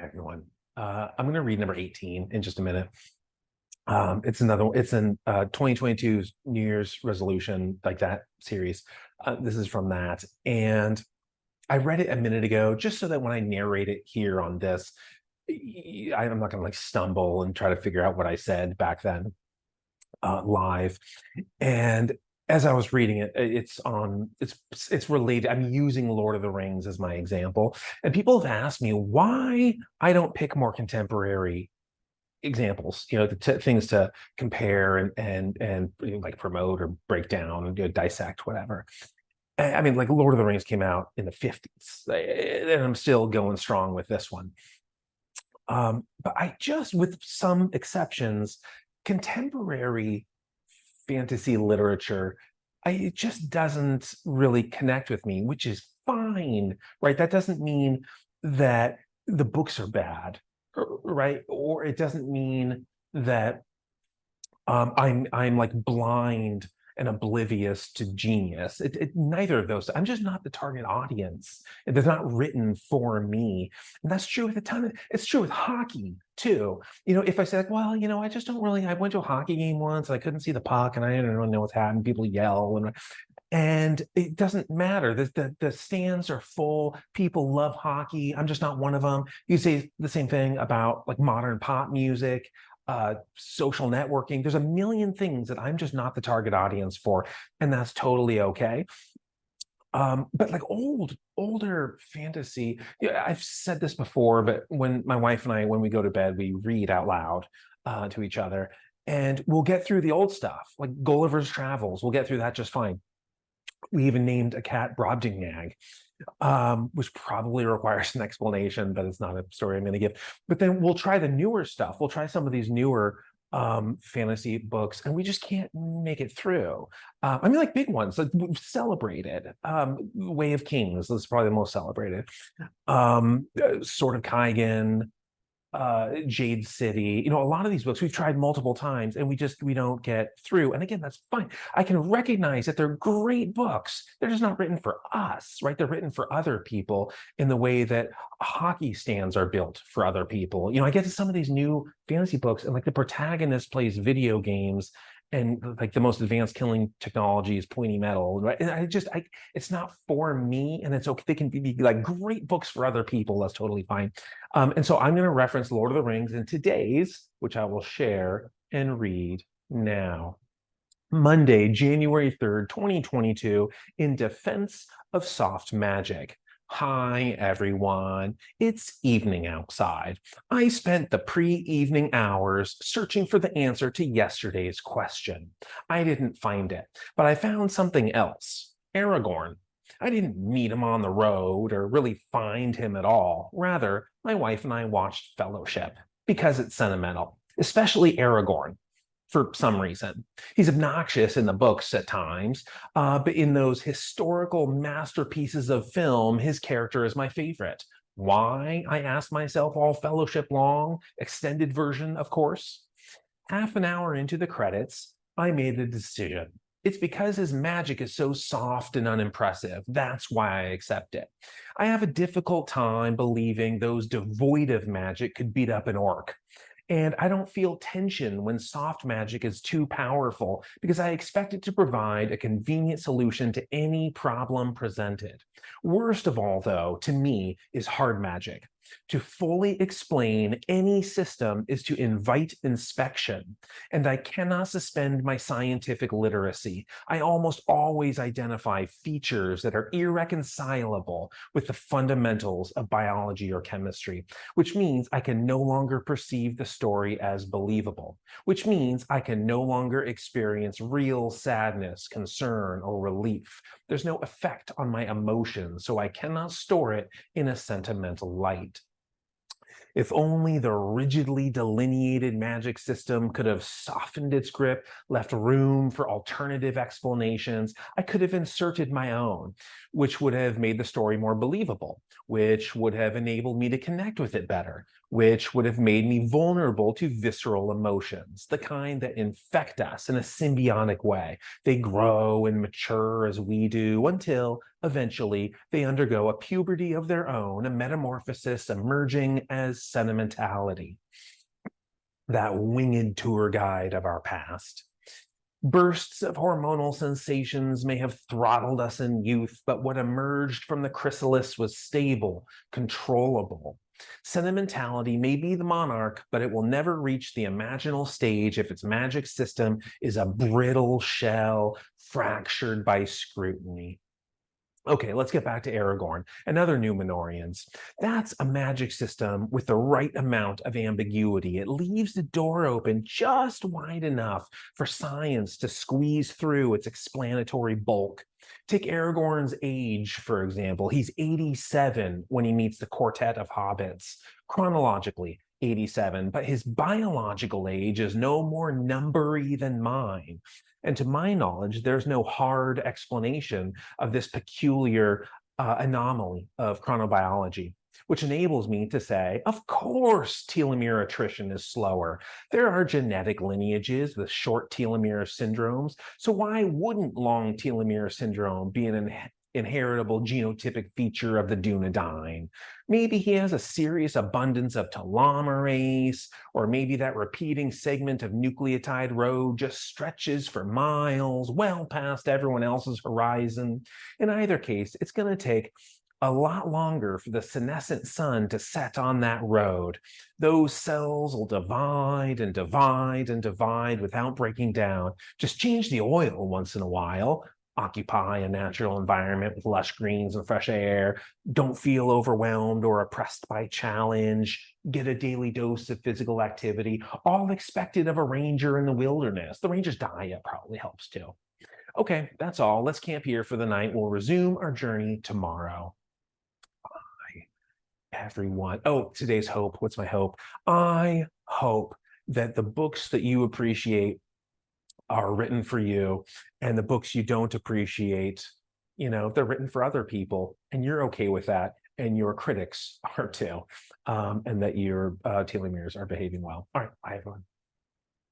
Hi, everyone. I'm going to read number 18 in just a minute. It's in 2022's New Year's resolution, like that series. This is from that. And I read it a minute ago, just so that when I narrate it here on this, I'm not going to like stumble and try to figure out what I said back then live. And as I was reading it, it's related. I'm using Lord of the Rings as my example, and people have asked me why I don't pick more contemporary examples, things to compare and like promote or break down and dissect whatever. I mean, like Lord of the Rings came out in the 50s, and I'm still going strong with this one. But I just, with some exceptions, contemporary fantasy literature, it just doesn't really connect with me, which is fine, right? That doesn't mean that the books are bad, right? Or it doesn't mean that I'm like blind and oblivious to genius. Neither of those. I'm just not the target audience. They're not written for me, and that's true with a ton of. It's true with hockey too. If I say like, well, I just don't really. I went to a hockey game once, and I couldn't see the puck, and I didn't really know what's happening. People yell, and it doesn't matter. The stands are full. People love hockey. I'm just not one of them. You say the same thing about like modern pop music, social networking. There's a million things that I'm just not the target audience for, and that's totally okay. But like older fantasy, I've said this before, but when my wife and I, when we go to bed, we read out loud to each other, and we'll get through the old stuff, like Gulliver's Travels. We'll get through that just fine. We even named a cat Brobdingnag, which probably requires an explanation, but it's not a story I'm going to give. But then we'll try the newer stuff. We'll try some of these newer fantasy books, and we just can't make it through. I mean, like big ones, like celebrated. Way of Kings is probably the most celebrated. Sword of Kaigan, Jade City, a lot of these books we've tried multiple times and we don't get through. And again, that's fine. I can recognize that they're great books. They're just not written for us, right? They're written for other people in the way that hockey stands are built for other people. I get to some of these new fantasy books and like the protagonist plays video games and like the most advanced killing technology is pointy metal, right? And it's not for me, and it's okay. They can be like great books for other people. That's totally fine. And so I'm going to reference Lord of the Rings in today's, which I will share and read now. Monday, January 3rd, 2022, in defense of soft magic. Hi, everyone. It's evening outside. I spent the pre-evening hours searching for the answer to yesterday's question. I didn't find it, but I found something else. Aragorn. I didn't meet him on the road or really find him at all. Rather, my wife and I watched Fellowship because it's sentimental, especially Aragorn for some reason. He's obnoxious in the books at times, but in those historical masterpieces of film, his character is my favorite. Why? I ask myself all Fellowship long, extended version, of course. Half an hour into the credits, I made a decision. It's because his magic is so soft and unimpressive. That's why I accept it. I have a difficult time believing those devoid of magic could beat up an orc. And I don't feel tension when soft magic is too powerful because I expect it to provide a convenient solution to any problem presented. Worst of all, though, to me, is hard magic. To fully explain any system is to invite inspection, and I cannot suspend my scientific literacy. I almost always identify features that are irreconcilable with the fundamentals of biology or chemistry, which means I can no longer perceive the story as believable, which means I can no longer experience real sadness, concern, or relief. There's no effect on my emotions, so I cannot store it in a sentimental light. If only the rigidly delineated magic system could have softened its grip, left room for alternative explanations, I could have inserted my own, which would have made the story more believable, which would have enabled me to connect with it better, which would have made me vulnerable to visceral emotions, the kind that infect us in a symbiotic way. They grow and mature as we do until Eventually, they undergo a puberty of their own, a metamorphosis emerging as sentimentality, that winged tour guide of our past. Bursts of hormonal sensations may have throttled us in youth, but what emerged from the chrysalis was stable, controllable. Sentimentality may be the monarch, but it will never reach the imaginal stage if its magic system is a brittle shell fractured by scrutiny. Okay, let's get back to Aragorn and other Numenoreans. That's a magic system with the right amount of ambiguity. It leaves the door open just wide enough for science to squeeze through its explanatory bulk. Take Aragorn's age, for example. He's 87 when he meets the quartet of hobbits. Chronologically, 87, but his biological age is no more numbery than mine. And to my knowledge, there's no hard explanation of this peculiar anomaly of chronobiology, which enables me to say, of course, telomere attrition is slower. There are genetic lineages with short telomere syndromes, so why wouldn't long telomere syndrome be an inheritable genotypic feature of the Dunedain? Maybe he has a serious abundance of telomerase, or maybe that repeating segment of nucleotide road just stretches for miles, well past everyone else's horizon. In either case, it's going to take a lot longer for the senescent sun to set on that road. Those cells will divide and divide and divide without breaking down. Just change the oil once in a while. Occupy a natural environment with lush greens and fresh air. Don't feel overwhelmed or oppressed by challenge. Get a daily dose of physical activity, all expected of a ranger in the wilderness. The ranger's diet probably helps too. Okay, that's all. Let's camp here for the night. We'll resume our journey tomorrow. Bye, everyone. Oh, today's hope. What's my hope? I hope that the books that you appreciate are written for you, and the books you don't appreciate, they're written for other people, and you're okay with that, and your critics are too, and that your telomeres are behaving well. All right, bye everyone.